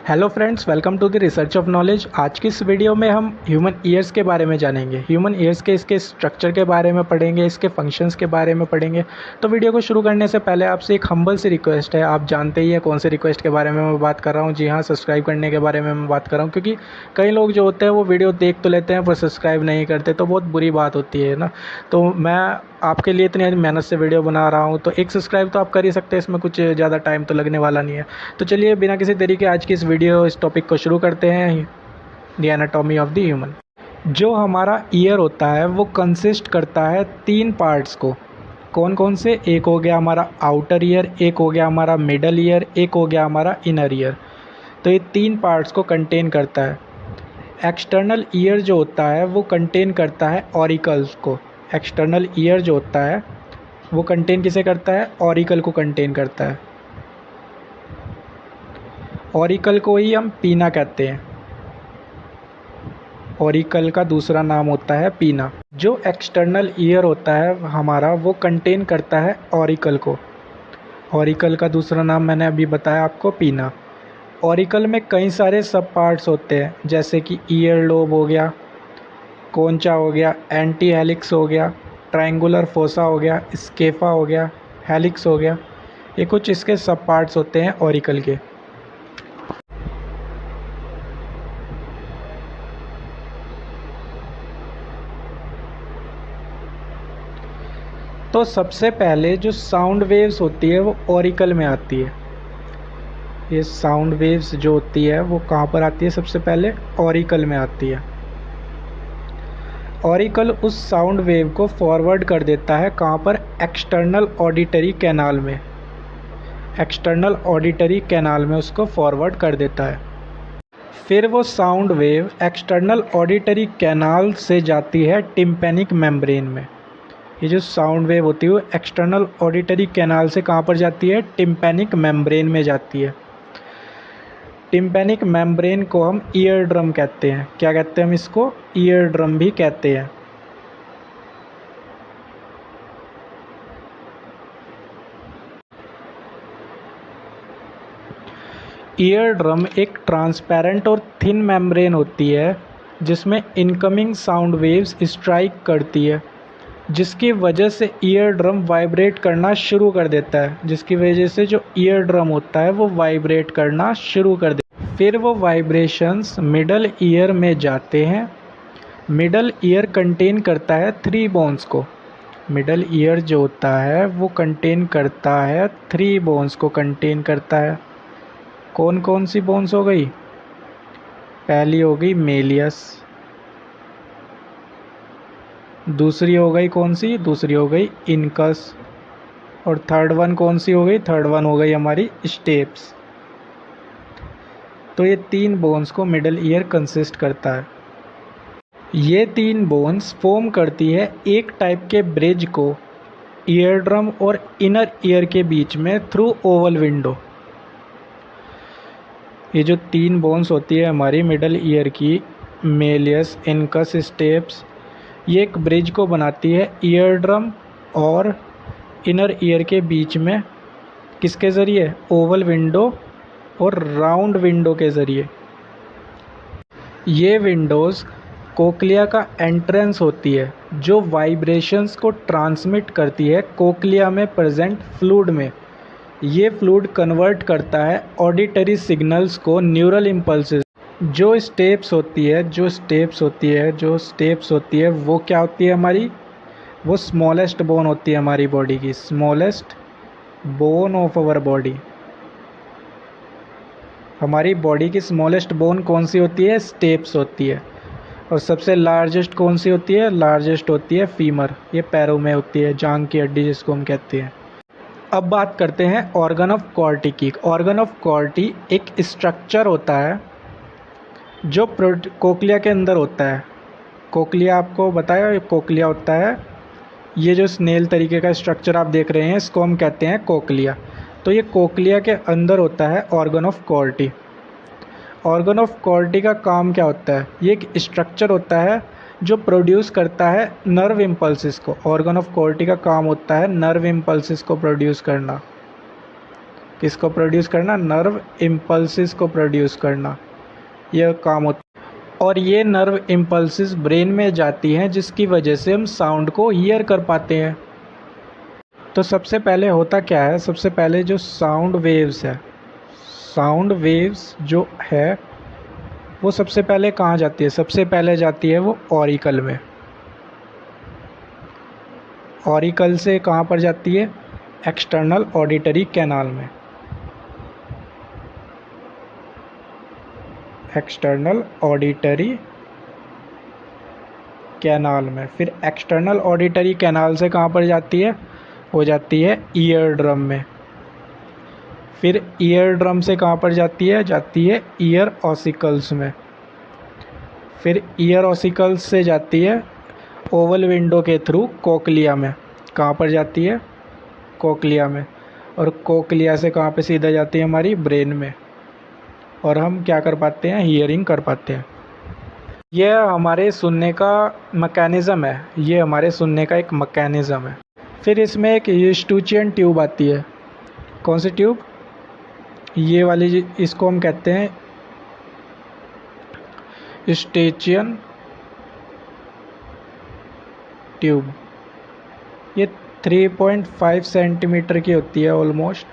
Hello friends, welcome to the research of knowledge. आज की इस वीडियो में हम ह्यूमन ईयर्स के बारे में जानेंगे। ह्यूमन ईयर्स के इसके स्ट्रक्चर के बारे में पढ़ेंगे, इसके फंक्शंस के बारे में पढ़ेंगे। तो वीडियो को शुरू करने से पहले आपसे एक हम्बल सी रिक्वेस्ट है। आप जानते ही हैं कौन से रिक्वेस्ट के बारे में मैं बात कर रहा हूँ। जी हाँ, सब्सक्राइब करने के बारे में मैं बात कर रहा हूँ, क्योंकि कई लोग जो होते हैं वो वीडियो देख तो लेते हैं पर सब्सक्राइब नहीं करते, तो बहुत बुरी बात होती है ना। तो मैं आपके लिए इतनी मेहनत से वीडियो बना रहा हूँ, तो एक सब्सक्राइब तो आप कर ही सकते हैं, इसमें कुछ ज़्यादा टाइम तो लगने वाला नहीं है। तो चलिए बिना किसी देरी के आज की इस टॉपिक को शुरू करते हैं, the anatomy of the human. जो हमारा ईयर होता है वो कंसिस्ट करता है 3 पार्ट्स को। कौन कौन से? एक हो गया हमारा आउटर ईयर, एक हो गया हमारा मिडल ईयर, एक हो गया हमारा इनर ईयर। तो ये 3 पार्ट्स को कंटेन करता है। एक्सटर्नल ईयर जो होता है वो कंटेन करता है ऑरिकल्स को। एक्सटर्नल ईयर जो होता है वो कंटेन किसे करता है? ऑरिकल को कंटेन करता है। ऑरिकल को ही हम पीना कहते हैं। ऑरिकल का दूसरा नाम होता है पीना। जो एक्सटर्नल ईयर होता है हमारा वो कंटेन करता है ऑरिकल को। ऑरिकल का दूसरा नाम मैंने अभी बताया आपको, पीना। ऑरिकल में कई सारे सब पार्ट्स होते हैं, जैसे कि ईयर लोब हो गया, कोंचा हो गया, एंटी हेलिक्स हो गया, ट्रायंगुलर फोसा हो गया, स्केफा हो गया, हेलिक्स हो गया। ये कुछ इसके सब पार्ट्स होते हैं ऑरिकल के। तो सबसे पहले जो साउंड वेव्स होती है वो ऑरिकल में आती है। ये साउंड वेव्स जो होती है वो कहाँ पर आती है? सबसे पहले ऑरिकल में आती है। ऑरिकल उस साउंड वेव को फॉरवर्ड कर देता है कहाँ पर? एक्सटर्नल ऑडिटरी कैनाल में। एक्सटर्नल ऑडिटरी कैनाल में उसको फॉरवर्ड कर देता है। फिर वो sound wave external auditory canal से जाती है टिम्पैनिक मेम्ब्रेन में। ये जो साउंड वेव होती है वो एक्सटर्नल ऑडिटरी कैनाल से कहाँ पर जाती है? टिम्पैनिक मेम्ब्रेन में जाती है। टिम्पैनिक मेम्ब्रेन को हम ईयर ड्रम कहते हैं। क्या कहते हैं हम इसको? ईयर ड्रम भी कहते हैं। ईयर ड्रम एक ट्रांसपेरेंट और थिन मेम्ब्रेन होती है जिसमें इनकमिंग साउंड वेव्स स्ट्राइक करती है, जिसकी वजह से ईयर ड्रम वाइब्रेट करना शुरू कर देता है। जिसकी वजह से जो ईयर ड्रम होता है वो वाइब्रेट करना शुरू कर देता है। फिर वो वाइब्रेशंस मिडल ईयर में जाते हैं। मिडल ईयर कंटेन करता है 3 बोन्स को। मिडल ईयर जो होता है वो कंटेन करता है 3 बोन्स को कंटेन करता है। कौन कौन सी बोन्स हो गई? पहली हो गई मेलियस, दूसरी हो गई कौन सी? दूसरी हो गई इनकस, और थर्ड वन कौन सी हो गई? थर्ड वन हो गई हमारी स्टेप्स। तो ये 3 बोन्स को मिडल ईयर कंसिस्ट करता है। ये 3 बोन्स फॉर्म करती है एक टाइप के ब्रिज को ईयर ड्रम और इनर ईयर के बीच में थ्रू ओवल विंडो। ये जो 3 बोन्स होती है हमारी मिडल ईयर की, मेलियस, इनकस, स्टेप्स, ये एक ब्रिज को बनाती है ईयर ड्रम और इनर ईयर के बीच में। किसके ज़रिए? ओवल विंडो और राउंड विंडो के ज़रिए। ये विंडोज़ कोक्लिया का एंट्रेंस होती है जो वाइब्रेशंस को ट्रांसमिट करती है कोक्लिया में प्रेजेंट फ्लूइड में। ये फ्लूइड कन्वर्ट करता है ऑडिटरी सिग्नल्स को न्यूरल इम्पल्सेस। जो स्टेप्स होती है वो क्या होती है हमारी? वो स्मॉलेस्ट बोन होती है हमारी बॉडी की। Smallest bone of our body. हमारी बॉडी की स्मॉलेस्ट बोन कौन सी होती है? स्टेप्स होती है। और सबसे लार्जेस्ट कौन सी होती है? लार्जेस्ट होती है फीमर। ये पैरों में होती है, जांग की हड्डी जिसको हम कहते हैं। अब बात करते हैं ऑर्गन ऑफ कॉर्टी की। ऑर्गन ऑफ कॉर्टी एक स्ट्रक्चर होता है जो कोक्लिया के अंदर होता है। कोक्लिया आपको बताया, कोक्लिया होता है। ये जो स्नेल तरीके का स्ट्रक्चर आप देख रहे हैं इसको हम कहते हैं कोक्लिया। तो ये कोक्लिया के अंदर होता है ऑर्गन ऑफ कॉर्टी। ऑर्गन ऑफ कॉर्टी का काम क्या होता है? ये एक स्ट्रक्चर होता है जो प्रोड्यूस करता है नर्व इम्पल्सिस को। ऑर्गन ऑफ कॉर्टी का काम होता है नर्व इम्पल्सिस को प्रोड्यूस करना। किसको प्रोड्यूस करना, नर्व इम्पल्सिस को प्रोड्यूस करना, यह काम होता है। और ये नर्व इम्पल्सिस ब्रेन में जाती हैं, जिसकी वजह से हम साउंड को हियर कर पाते हैं। तो सबसे पहले होता क्या है, सबसे पहले जो साउंड वेव्स है, साउंड वेव्स जो है वो सबसे पहले कहाँ जाती है, सबसे पहले जाती है वो ऑरिकल में। ऑरिकल से कहाँ पर जाती है, एक्सटर्नल ऑडिटरी कैनाल में, एक्सटर्नल ऑडिटरी कैनाल में। फिर एक्सटर्नल ऑडिटरी कैनाल से कहाँ पर जाती है, हो जाती है ईयर ड्रम में। फिर ईयर ड्रम से कहाँ पर जाती है ईयर ऑसिकल्स में। फिर ईयर ऑसिकल्स से जाती है ओवल विंडो के थ्रू कोक्लिया में। कहाँ पर जाती है, कोक्लिया में। और कोक्लिया से कहाँ पे सीधा जाती है, हमारी ब्रेन में। और हम क्या कर पाते हैं, हियरिंग कर पाते हैं। यह हमारे सुनने का मैकेनिज़्म है, ये हमारे सुनने का एक मैकेनिज़्म है। फिर इसमें एक यूस्टूचियन ट्यूब आती है। कौन सी ट्यूब, ये वाली, इसको हम कहते हैं यूस्टूचियन ट्यूब। ये 3.5 सेंटीमीटर की होती है ऑलमोस्ट।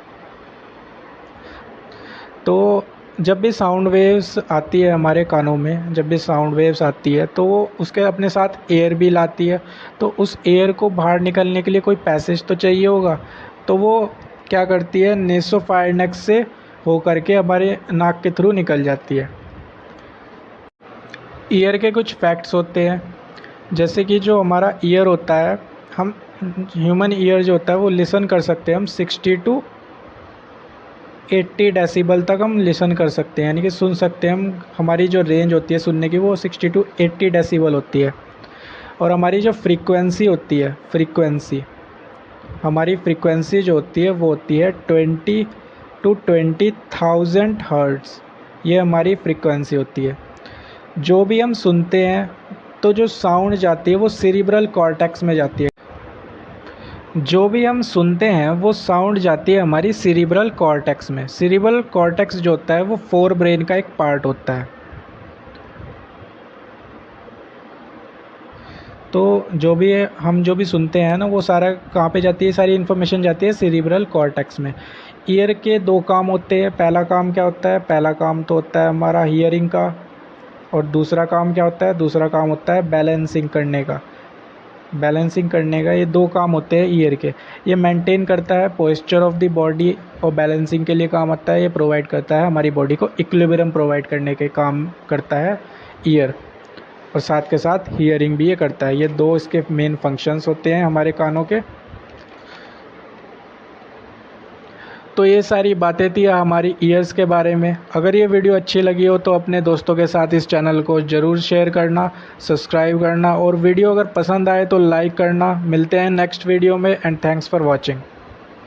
तो जब भी साउंड वेव्स आती है हमारे कानों में, जब भी साउंड वेव्स आती है तो वो उसके अपने साथ एयर भी लाती है। तो उस एयर को बाहर निकलने के लिए कोई पैसेज तो चाहिए होगा, तो वो क्या करती है, नेसोफायरनेक्स से हो करके हमारे नाक के थ्रू निकल जाती है। ईयर के कुछ फैक्ट्स होते हैं, जैसे कि जो हमारा ईयर होता है, हम ह्यूमन ईयर जो होता है वो लिसन कर सकते हैं हम 60 to 80 डेसिबल तक हम लिसन कर सकते हैं, यानी कि सुन सकते हैं हम। हमारी जो रेंज होती है सुनने की वो 60 to 80 डेसिबल होती है। और हमारी जो फ्रीक्वेंसी होती है, हमारी फ्रीक्वेंसी जो होती है वो होती है 20 to 20,000 हर्ट्ज़। ये हमारी फ्रीक्वेंसी होती है। जो भी हम सुनते हैं तो जो साउंड जाती है वो सेरिब्रल कॉर्टेक्स में जाती है। जो भी हम सुनते हैं वो साउंड जाती है हमारी सेरिब्रल कॉर्टेक्स में। सेरिब्रल कॉर्टेक्स जो होता है वो फोर ब्रेन का एक पार्ट होता है। तो जो भी सुनते हैं ना वो सारा कहाँ पे जाती है, सारी इन्फॉर्मेशन जाती है सेरिब्रल कॉर्टेक्स में। ईयर के दो काम होते हैं। पहला काम क्या होता है, पहला काम तो होता है हमारा हियरिंग का। और दूसरा काम क्या होता है, दूसरा काम होता है बैलेंसिंग करने का। ये दो काम होते हैं ईयर के। ये मेंटेन करता है पोस्चर ऑफ द बॉडी, और बैलेंसिंग के लिए काम आता है। ये प्रोवाइड करता है हमारी बॉडी को इक्विलिब्रियम प्रोवाइड करने के काम करता है ईयर। और साथ के साथ हियरिंग भी ये करता है। ये दो इसके मेन फंक्शंस होते हैं हमारे कानों के। तो ये सारी बातें थी हमारी ईयर्स के बारे में। अगर ये वीडियो अच्छी लगी हो तो अपने दोस्तों के साथ इस चैनल को ज़रूर शेयर करना, सब्सक्राइब करना, और वीडियो अगर पसंद आए तो लाइक करना। मिलते हैं नेक्स्ट वीडियो में, एंड थैंक्स फॉर वॉचिंग।